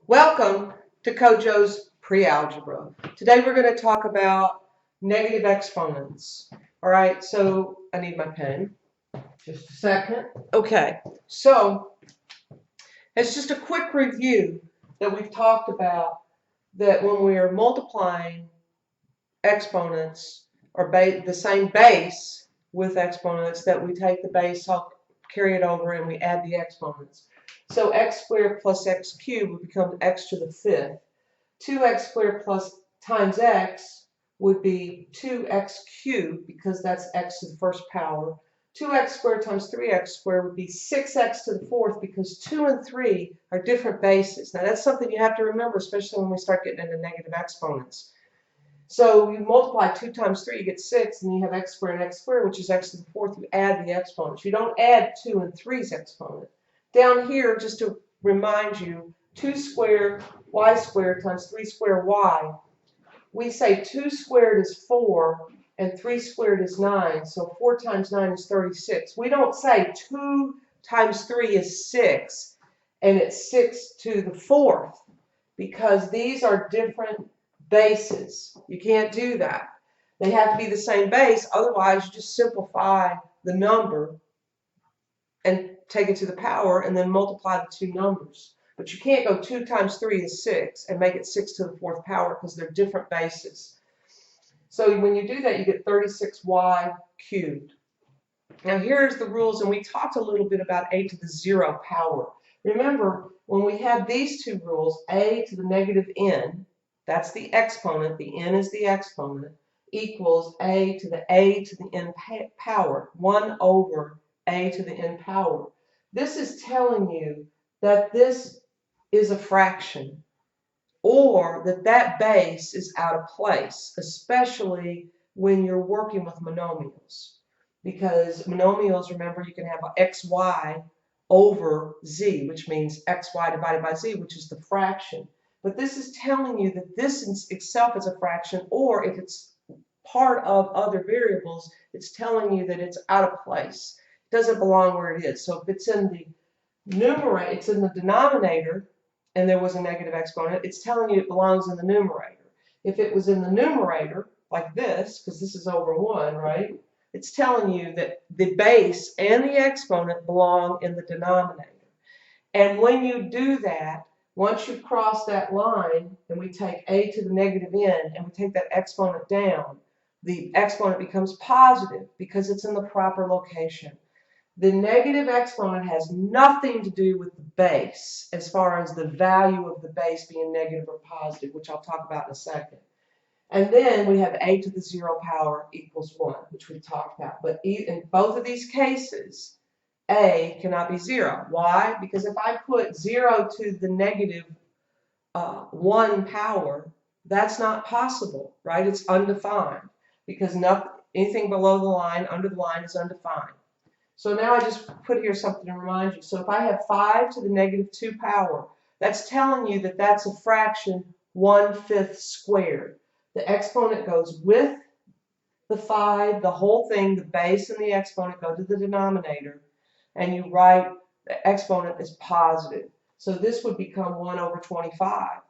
Welcome to Kojo's PreAlgebra. Today we're going to talk about negative exponents. All right, so I need my pen. Just a second. Okay, so it's just a quick review that we've talked about that when we're multiplying exponents or the same base with exponents, that we take the base, carry it over, and we add the exponents. So x squared plus x cubed would become x to the fifth. 2x squared plus times x would be 2x cubed, because that's x to the first power. 2x squared times 3x squared would be 6x to the fourth, because 2 and 3 are different bases. Now that's something you have to remember, especially when we start getting into negative exponents. So you multiply 2 times 3, you get 6, and you have x squared and x squared, which is x to the fourth. You add the exponents. You don't add 2 and 3's exponent. Down here, just to remind you, 2 squared y squared times 3 squared y. We say 2 squared is 4 and 3 squared is 9, so 4 times 9 is 36. We don't say 2 times 3 is 6 and it's 6 to the fourth, because these are different bases. You can't do that. They have to be the same base, otherwise you just simplify the number and take it to the power and then multiply the two numbers. But you can't go 2 times 3 is 6 and make it 6 to the fourth power, because they're different bases. So when you do that, you get 36y cubed. Now here's the rules, and we talked a little bit about a to the 0 power. Remember, when we have these two rules, a to the negative n, that's the exponent, the n is the exponent, equals a to the n power, 1 over a to the n power. This is telling you that this is a fraction, or that base is out of place, especially when you're working with monomials. Because monomials, remember, you can have xy over z, which means xy divided by z, which is the fraction. But this is telling you that this in itself is a fraction, or if it's part of other variables, it's telling you that it's out of place. It doesn't belong where it is. So if it's in the numerator, it's in the denominator, and there was a negative exponent, it's telling you it belongs in the numerator. If it was in the numerator, like this, because this is over 1, right? It's telling you that the base and the exponent belong in the denominator. And when you do that, once you've crossed that line, and we take a to the negative n, and we take that exponent down, the exponent becomes positive because it's in the proper location. The negative exponent has nothing to do with the base, as far as the value of the base being negative or positive, which I'll talk about in a second. And then we have a to the 0 power equals 1, which we talked about. But in both of these cases, a cannot be 0. Why? Because if I put 0 to the negative 1 power, that's not possible, right? It's undefined, because anything below the line, under the line, is undefined. So now I just put here something to remind you. So if I have 5 to the negative 2 power, that's telling you that that's a fraction 1/5 squared. The exponent goes with the 5, the whole thing, the base and the exponent go to the denominator, and you write the exponent is positive. So this would become 1 over 25.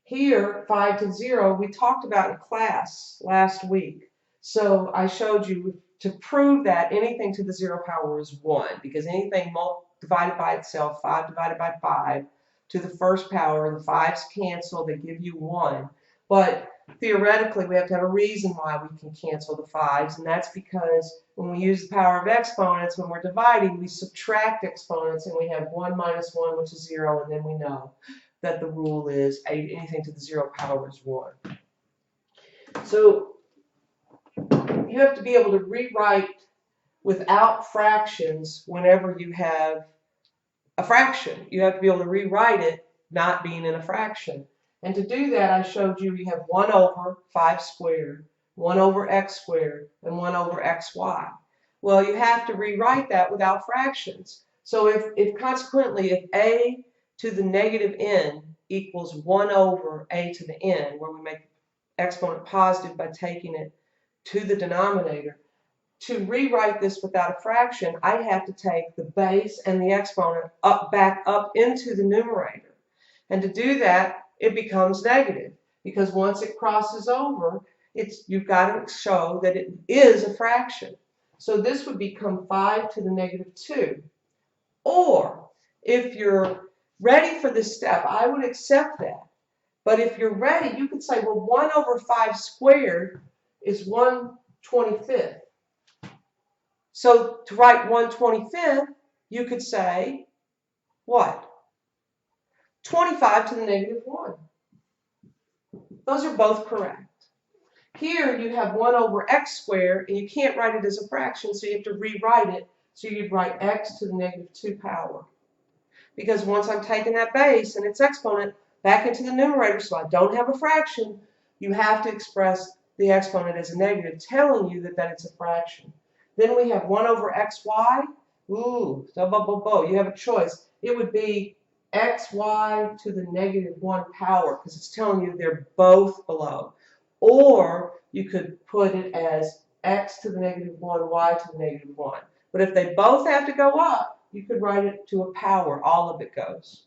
Here, 5 to 0, we talked about in class last week. So I showed you to prove that anything to the 0 power is 1, because anything divided by itself, 5 divided by 5, to the first power, the 5's cancel, they give you 1. But theoretically, we have to have a reason why we can cancel the 5's, and that's because when we use the power of exponents, when we're dividing, we subtract exponents, and we have 1 minus 1, which is 0, and then we know that the rule is anything to the 0 power is 1. So you have to be able to rewrite without fractions whenever you have a fraction. You have to be able to rewrite it not being in a fraction. And to do that, I showed you have 1 over 5 squared, 1 over x squared, and 1 over xy. Well, you have to rewrite that without fractions. So if consequently, if a to the negative n equals 1 over a to the n, where we make exponent positive by taking it to the denominator, to rewrite this without a fraction, I have to take the base and the exponent back up into the numerator. And to do that, it becomes negative, because once it crosses over, you've got to show that it is a fraction. So this would become 5 to the negative 2. Or, if you're ready for this step, I would accept that. But if you're ready, you could say, well, 1 over 5 squared is 1/25. So to write 1/25, you could say, what? 25 to the negative 1. Those are both correct. Here you have 1 over x squared, and you can't write it as a fraction, so you have to rewrite it. So you'd write x to the negative 2 power. Because once I'm taking that base and its exponent back into the numerator, so I don't have a fraction, you have to express the exponent as a negative, telling you that it's a fraction. Then we have 1 over xy. Ooh, you have a choice. It would be xy to the negative 1 power, because it's telling you they're both below. Or you could put it as x to the negative 1, y to the negative 1. But if they both have to go up, you could write it to a power. All of it goes.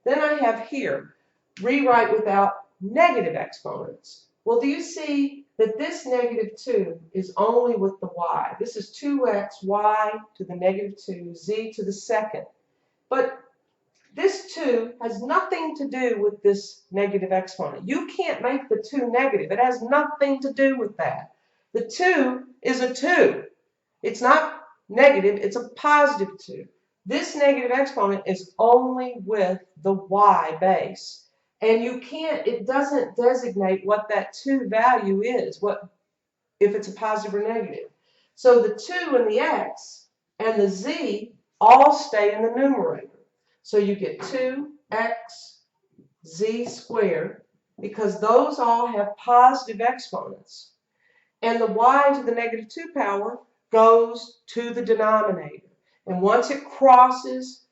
Then I have here, rewrite without negative exponents. Well, do you see that this negative 2 is only with the y? This is 2x, y to the negative 2, z to the second. But this 2 has nothing to do with this negative exponent. You can't make the 2 negative. It has nothing to do with that. The 2 is a 2. It's not negative, it's a positive 2. This negative exponent is only with the y base. And it doesn't designate what that 2 value is, if it's a positive or negative. So the 2 and the x and the z all stay in the numerator. So you get 2x z squared, because those all have positive exponents. And the y to the negative 2 power goes to the denominator. And once it crosses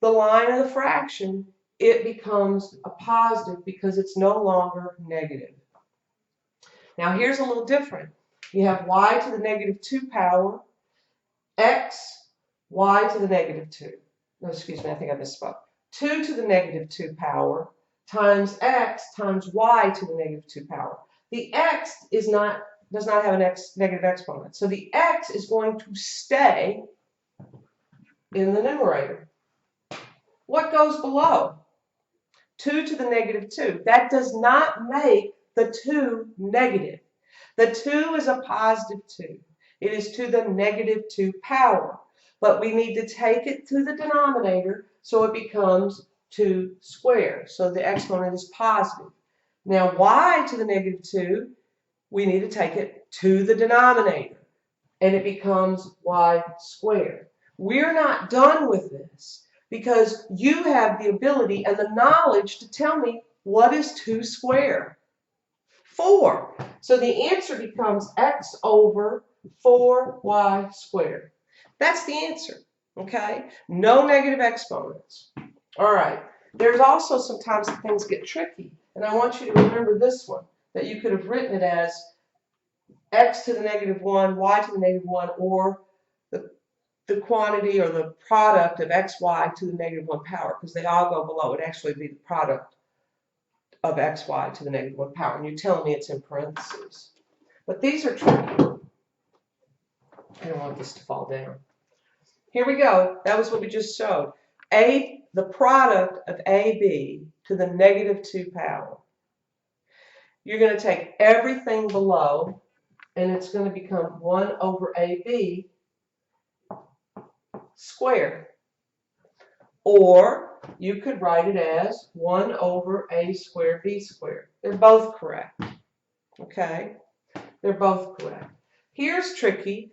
the line of the fraction, it becomes a positive because it's no longer negative. Now here's a little different. You have y to the negative 2 power, x, y to the negative 2. No, excuse me, I think I misspoke. 2 to the negative 2 power times x times y to the negative 2 power. The x does not have an negative exponent. So the x is going to stay in the numerator. What goes below? 2 to the negative 2. That does not make the 2 negative. The 2 is a positive 2. It is to the negative 2 power. But we need to take it to the denominator so it becomes 2 squared. So the exponent is positive. Now y to the negative 2, we need to take it to the denominator. And it becomes y squared. We're not done with this, because you have the ability and the knowledge to tell me what is 2 squared. 4. So the answer becomes x over 4y squared. That's the answer, okay? No negative exponents. All right. There's also sometimes that things get tricky, and I want you to remember this one, that you could have written it as x to the negative 1, y to the negative 1, or the quantity or the product of xy to the negative 1 power, because they all go below. It actually be the product of xy to the negative 1 power, and you're telling me it's in parentheses. But these are tricky. I don't want this to fall down. Here we go. That was what we just showed. The product of AB to the negative 2 power. You're going to take everything below, and it's going to become 1 over AB squared. Or you could write it as 1 over A squared B squared. They're both correct. Okay? They're both correct. Here's tricky.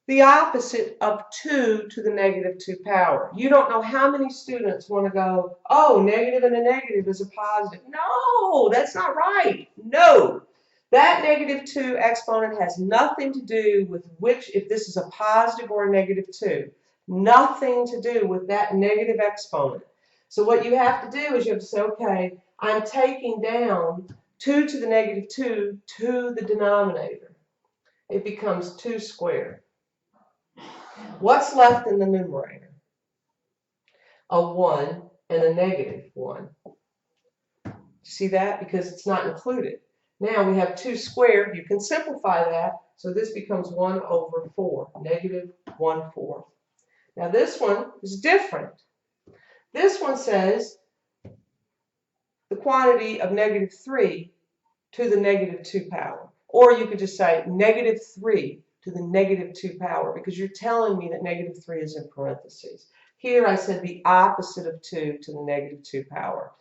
The opposite of 2 to the negative 2 power. You don't know how many students want to go, oh, negative and a negative is a positive. No, that's not right. No. That negative 2 exponent has nothing to do with if this is a positive or a negative 2. Nothing to do with that negative exponent. So what you have to do is you have to say, okay, I'm taking down 2 to the negative 2 to the denominator. It becomes 2 squared. What's left in the numerator? A 1 and a negative 1. See that? Because it's not included. Now we have 2 squared. You can simplify that. So this becomes 1 over 4, negative 1/4. Now this one is different. This one says the quantity of negative 3 to the negative 2 power. Or you could just say negative 3 to the negative 2 power, because you're telling me that negative 3 is in parentheses. Here I said the opposite of 2 to the negative 2 power.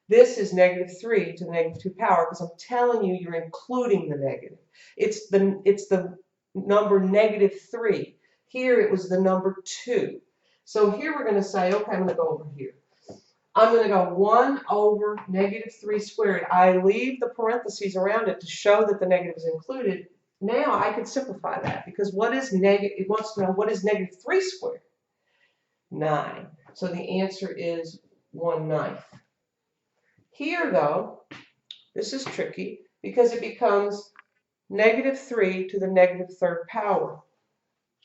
This is negative 3 to the negative 2 power because I'm telling you you're including the negative. It's the number negative 3. Here it was the number 2. So here we're going to say, okay, I'm going to go over here. I'm going to go 1 over negative 3 squared. I leave the parentheses around it to show that the negative is included. Now I could simplify that because what is negative? It wants to know what is negative 3 squared? 9. So the answer is 1/9. Here, though, this is tricky because it becomes negative 3 to the negative 3rd power.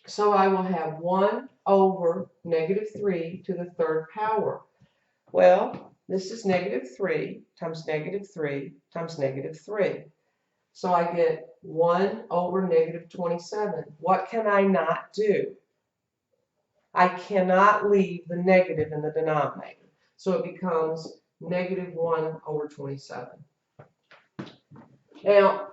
So I will have 1 over negative 3 to the 3rd power. Well, this is negative 3 times negative 3 times negative 3. So I get 1 over negative 27. What can I not do? I cannot leave the negative in the denominator. So it becomes negative 1 over 27. Now,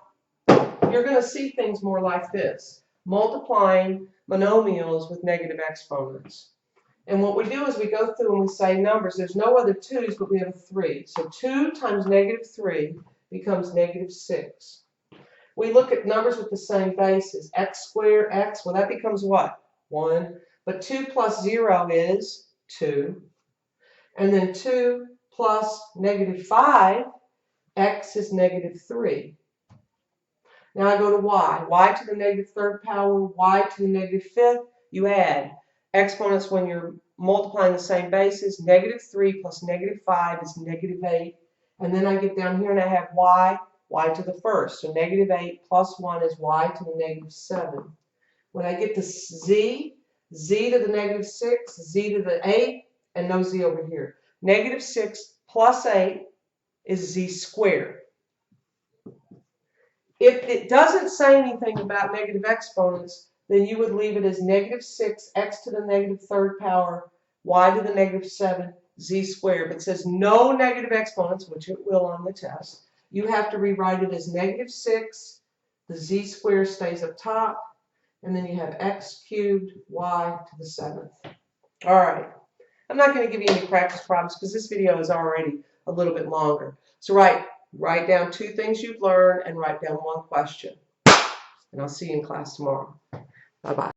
you're going to see things more like this. Multiplying monomials with negative exponents. And what we do is we go through and we say numbers. There's no other 2's, but we have a 3. So 2 times negative 3 becomes negative 6. We look at numbers with the same bases. X squared, x, well, that becomes what? 1. But 2 plus 0 is 2. And then 2 plus negative 5, x is negative 3. Now I go to y. Y to the negative 3rd power, y to the negative 5th. You add. Exponents when you're multiplying the same bases. Negative 3 plus negative 5 is negative 8. And then I get down here and I have y to the 1st. So negative 8 plus 1 is y to the negative 7. When I get to z to the negative 6, z to the 8, and no z over here. Negative 6 plus 8 is z squared. If it doesn't say anything about negative exponents, then you would leave it as negative 6, x to the negative 3rd power, y to the negative 7, z squared. But it says no negative exponents, which it will on the test. You have to rewrite it as negative 6, the z squared stays up top, and then you have x cubed, y to the 7th. All right. I'm not going to give you any practice problems because this video is already a little bit longer. So write down 2 things you've learned and write down 1 question. And I'll see you in class tomorrow. Bye-bye.